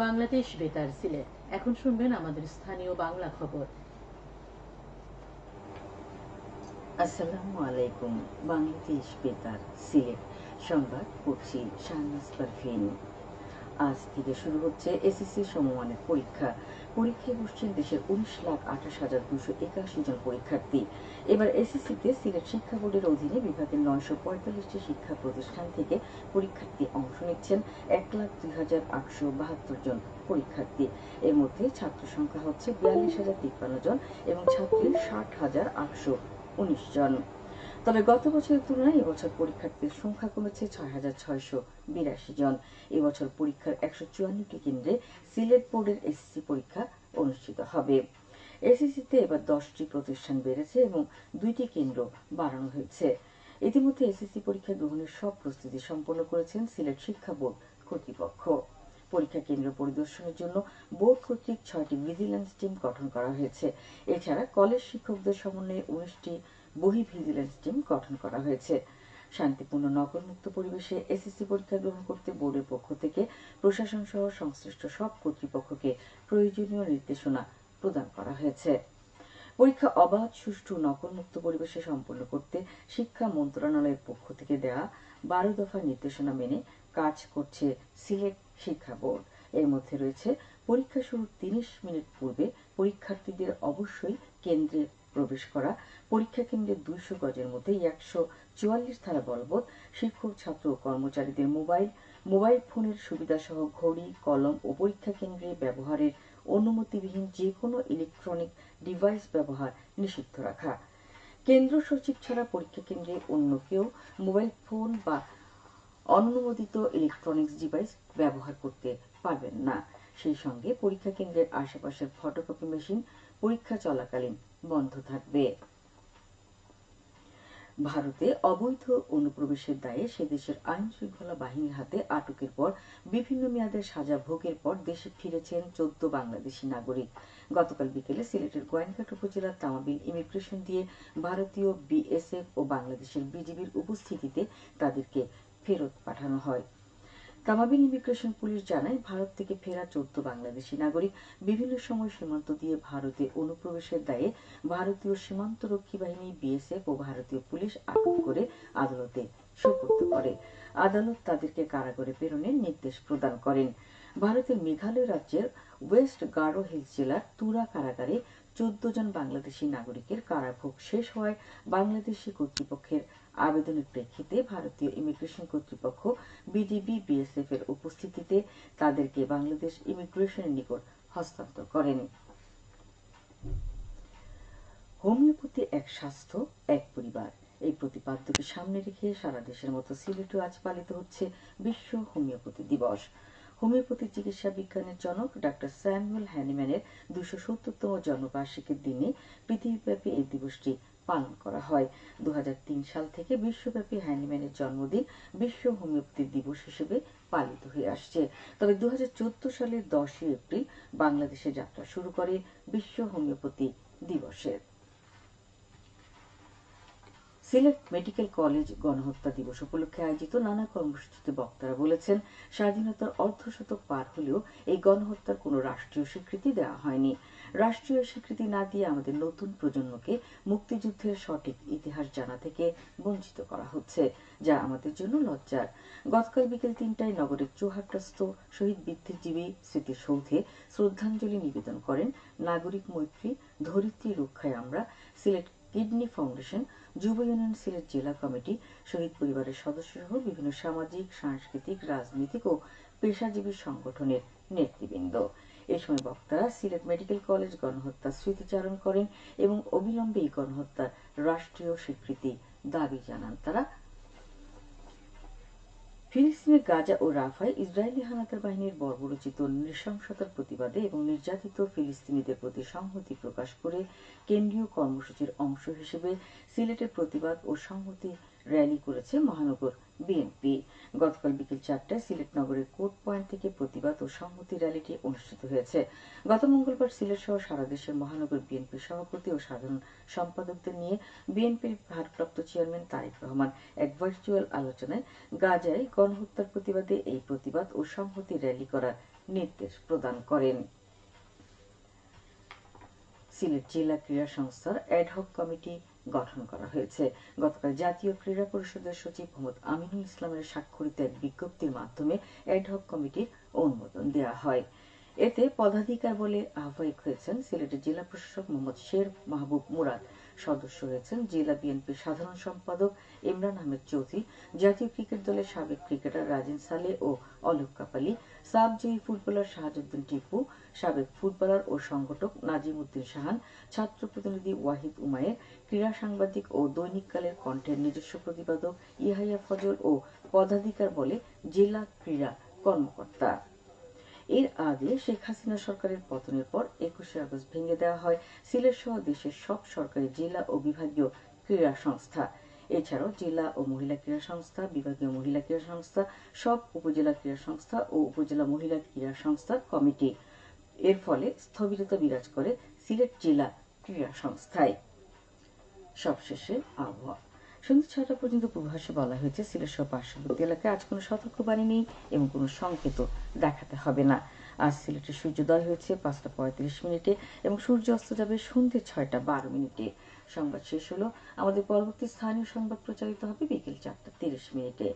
বাংলাদেশ বেতার সিলেট। এখন শুনবেন আমাদের স্থানীয় বাংলা খবর। আসসালামু আলাইকুম। বাংলাদেশ বেতার সিলেট সংবাদ পড়ছি শাহনাজ পারভীন। আজ থেকে শুরু হচ্ছে এসএসসি সমমানের পরীক্ষায় বসছেন দেশের 19,28,281 জন পরীক্ষার্থী। এবার এসএসসিতে সিলেট শিক্ষা বোর্ডের অধীনে বিভাগের 945টি শিক্ষা প্রতিষ্ঠান থেকে পরীক্ষার্থী অংশ নিচ্ছেন 1,02,872 জন পরীক্ষার্থী। এর মধ্যে ছাত্র সংখ্যা হচ্ছে 42,053 জন এবং ছাত্রী 60,819 জন। তবে গত বছরের তুলনায় এবছর পরীক্ষার্থীর সংখ্যা কমেছে 6,682 জন। এবছর পরীক্ষার 154টি কেন্দ্রে সিলেট বোর্ডের এসএসসি পরীক্ষা অনুষ্ঠিত হবে। এসএসসিতে এবার 10টি প্রতিষ্ঠান বেড়েছে এবং 2টি কেন্দ্র বাড়ানো হয়েছে। ইতিমধ্যে এসএসসি পরীক্ষা গ্রহণের সব প্রস্তুতি সম্পন্ন করেছেন সিলেট শিক্ষা বোর্ড কর্তৃপক্ষ। পরীক্ষা কেন্দ্র পরিদর্শনের জন্য বোর্ড কর্তৃক 6টি ভিজিল্যান্স টিম গঠন করা হয়েছে। এছাড়া কলেজ শিক্ষকদের সমন্বয়ে 19টি বহি ভিজিল্যান্স টিম গঠন করা হয়েছে। শান্তিপূর্ণ নগরমুক্ত পরিবেশে এসএসসি পরীক্ষা গ্রহণ করতে বোর্ডের পক্ষ থেকে প্রশাসন সহ সংশ্লিষ্ট সব কর্তৃপক্ষকে প্রয়োজনীয় নির্দেশনা প্রদান করা হয়েছে। পরীক্ষা অবাধ, সুষ্ঠু, নকলমুক্ত পরিবেশে সম্পন্ন করতে শিক্ষা মন্ত্রণালয়ের পক্ষ থেকে দেয়া 12 দফা নির্দেশনা মেনে কাজ করছে সিলেট শিক্ষা বোর্ড। এর মধ্যে রয়েছে পরীক্ষা শুরুর 30 মিনিট পূর্বে পরীক্ষার্থীদের অবশ্যই কেন্দ্রে প্রবেশ করা, পরীক্ষা কেন্দ্রের 200 গজের মধ্যে 144 ধারা বলবৎ শিক্ষক, ছাত্র ও কর্মচারীদের মোবাইল ফোনের সুবিধাসহ ঘড়ি, কলম ও পরীক্ষা কেন্দ্রে ব্যবহারের অনুমতিবিহীন যে কোনো ইলেকট্রনিক ডিভাইস ব্যবহার নিষিদ্ধ রাখা। কেন্দ্র সচিব ছাড়া পরীক্ষা কেন্দ্রে অন্য কেউ মোবাইল ফোন বা অনুমোদিত ইলেকট্রনিক্স ডিভাইস ব্যবহার করতে পারবেন না। সেই সঙ্গে পরীক্ষা কেন্দ্রের আশেপাশের ফটোকপি মেশিন পরীক্ষা চলাকালীন বন্ধ থাকবে। ভারতে অবৈধ অনুপ্রবেশের দায়ে সে দেশের আইন শৃঙ্খলা বাহিনীর হাতে আটকের পর বিভিন্ন মেয়াদের সাজা ভোগের পর দেশে ফিরেছেন 14 বাংলাদেশি নাগরিক। গতকাল বিকেলে সিলেটের গোয়েন্দাঘাট উপজেলার তামাবিল ইমিগ্রেশন দিয়ে ভারতীয় বিএসএফ ও বাংলাদেশের বিজিবির উপস্থিতিতে তাদেরকে ফেরত পাঠানো হয়। তামাবিল ইমিগ্রেশন পুলিশ জানায়, ভারত থেকে ফেরা 14 বাংলাদেশি নাগরিক বিভিন্ন সময় সীমান্ত দিয়ে ভারতে অনুপ্রবেশের দায়ে ভারতীয় সীমান্তরক্ষী বাহিনী বিএসএফ ও ভারতীয় পুলিশ আটক করে আদালতে সোপর্দ করে। আদালত তাদেরকে কারাগারে প্রেরণের নির্দেশ প্রদান করেন। ভারতের মেঘালয় রাজ্যের ওয়েস্ট গারো হিলস জেলার তুরা কারাগারে 14 জন বাংলাদেশি নাগরিকের কারাভোগ শেষ হওয়ায় বাংলাদেশি কর্তৃপক্ষের আবেদনের প্রেক্ষিতে ভারতীয় ইমিগ্রেশন কর্তৃপক্ষ বিজিবি বিএসএফ এর উপস্থিতিতে তাদেরকে বাংলাদেশ ইমিগ্রেশনের নিকট হস্তান্তর করেন। হোমিওপ্যাথি এক স্বাস্থ্য এক পরিবার, এই প্রতিপাদ্যকে সামনে রেখে সারা দেশের মতো সিলেটেও আজ পালিত হচ্ছে বিশ্ব হোমিওপ্যাথি দিবস। হোমিওপ্যাথি চিকিৎসা বিজ্ঞানের জনক ডাক্তার স্যামুয়েল হ্যানিম্যানের 270তম জন্মবার্ষিকীর দিনে পৃথিবীব্যাপী এই দিবসটি পালন করা হয়। 2003 সাল থেকে বিশ্বব্যাপী হ্যানিম্যানের জন্মদিন বিশ্ব হোমিওপ্যাথি দিবস হিসেবে পালিত হয়ে আসছে। তবে 2014 সালের 10 এপ্রিল বাংলাদেশে যাত্রা শুরু করে বিশ্ব হোমিওপ্যাথি দিবসের। সিলেট মেডিকেল কলেজ গণহত্যা দিবস উপলক্ষে আয়োজিত নানা কর্মসূচিতে বক্তারা বলেছেন, স্বাধীনতার অর্ধশতক পার হলেও এই গণহত্যার কোনো রাষ্ট্রীয় স্বীকৃতি দেওয়া হয়নি। রাষ্ট্রীয় স্বীকৃতি না দিয়ে আমাদের নতুন প্রজন্মকে মুক্তিযুদ্ধের সঠিক ইতিহাস জানা থেকে বঞ্চিত করা হচ্ছে, যা আমাদের জন্য লজ্জার। গতকাল বিকেল 3টায় নগরের চৌহাট্টাস্থ শহীদ বুদ্ধিজীবী স্মৃতিসৌধে শ্রদ্ধাঞ্জলি নিবেদন করেন নাগরিক মৈত্রী, ধরিত্রী রক্ষায় আমরা, সিলেট কিডনি ফাউন্ডেশন, যুব ইউনিয়ন সিলেট জেলা কমিটি, শহীদ পরিবারের সদস্যসহ বিভিন্ন সামাজিক, সাংস্কৃতিক, রাজনৈতিক ও পেশাজীবী সংগঠনের নেতৃবৃন্দ। এ সময় বক্তারা সিলেট মেডিকেল কলেজ গণহত্যার স্মৃতিচারণ করেন এবং অবিলম্বে এই গণহত্যার রাষ্ট্রীয় স্বীকৃতি দাবি জানান তারা। ফিলিস্তিনের গাজা ও রাফায় ইসরায়েলি হানাদার বাহিনীর বর্বরোচিত নৃশংসতার প্রতিবাদে এবং নির্যাতিত ফিলিস্তিনিদের প্রতি সংহতি প্রকাশ করে কেন্দ্রীয় কর্মসূচির অংশ হিসেবে সিলেটের প্রতিবাদ ও সংহতি র্যালি করেছে মহানগর বিএনপি। গতকাল বিকেল 4টায় সিলেট নগরের কোর্ট পয়েন্ট থেকে প্রতিবাদ ও সংহতি র্যালিটি অনুষ্ঠিত হয়েছে। গত মঙ্গলবার সিলেট সহ সারা দেশের মহানগর বিএনপির সভাপতি ও সাধারণ সম্পাদকদের নিয়ে বিএনপির ভারপ্রাপ্ত চেয়ারম্যান তারেক রহমান এক ভার্চুয়াল আলোচনায় গাজায় গণহত্যার প্রতিবাদে এই প্রতিবাদ ও সংহতি র্যালি করার নির্দেশ প্রদান করেন। সিলেট জেলা ক্রীড়া সংস্থার অ্যাডহক কমিটি গঠন করা হয়েছে। গতকাল জাতীয় ক্রীড়া পরিষদের সচিব মোহাম্মদ আমিনুল ইসলামের স্বাক্ষরিত এক বিজ্ঞপ্তির মাধ্যমে অ্যাডহক কমিটির অনুমোদন দেওয়া হয়। এতে পদাধিকার বলে আহ্বায়ক হয়েছেন সিলেটের জেলা প্রশাসক মোহাম্মদ শের মাহবুব মুরাদ, সদস্য হয়েছেন জেলা বিএনপির সাধারণ সম্পাদক ইমরান আহমেদ চৌধুরী, জাতীয় ক্রিকেট দলের সাবেক ক্রিকেটার রাজিন সালে ও অলোক কাপালি, সাব জয়ী ফুটবলার শাহাজউদ্দিন টিপু, সাবেক ফুটবলার ও সংগঠক নাজিম উদ্দিন শাহান, ছাত্র প্রতিনিধি ওয়াহিদ উমায়ের, ক্রীড়া সাংবাদিক ও দৈনিককালের কণ্ঠের নিজস্ব প্রতিবেদক ইয়াহিয়া ফজল ও পদাধিকার বলে জেলা ক্রীড়া কর্মকর্তা। এর আগে শেখ হাসিনা সরকারের পতনের পর 21শে আগস্ট ভেঙে দেওয়া হয় সিলেট সহ দেশের সব সরকারি জেলা ও বিভাগীয় ক্রীড়া সংস্থা। এছাড়াও জেলা ও মহিলা ক্রীড়া সংস্থা, বিভাগীয় মহিলা ক্রীড়া সংস্থা, সব উপজেলা ক্রীড়া সংস্থা ও উপজেলা মহিলা ক্রীড়া সংস্থার কমিটি। এর ফলে স্থবিরতা বিরাজ করে সিলেট জেলা ক্রীড়া সংস্থায়। সবশেষে আবহাওয়া। সন্ধ্যা 6টা পর্যন্ত পূর্বাভাসে বলা হয়েছে সিলেট সহ পার্শ্ববর্তী এলাকায় আজ কোনো সতর্কবাণী নেই এবং কোনো সংকেত দেখাতে হবে না। আজ সিলেটে সূর্যোদয় হয়েছে 5টা 35 মিনিটে এবং সূর্য অস্ত যাবে সন্ধ্যে 6টা 12 মিনিটে। সংবাদ শেষ হলো। আমাদের পরবর্তী স্থানীয় সংবাদ প্রচারিত হবে বিকেল 4টা 30 মিনিটে।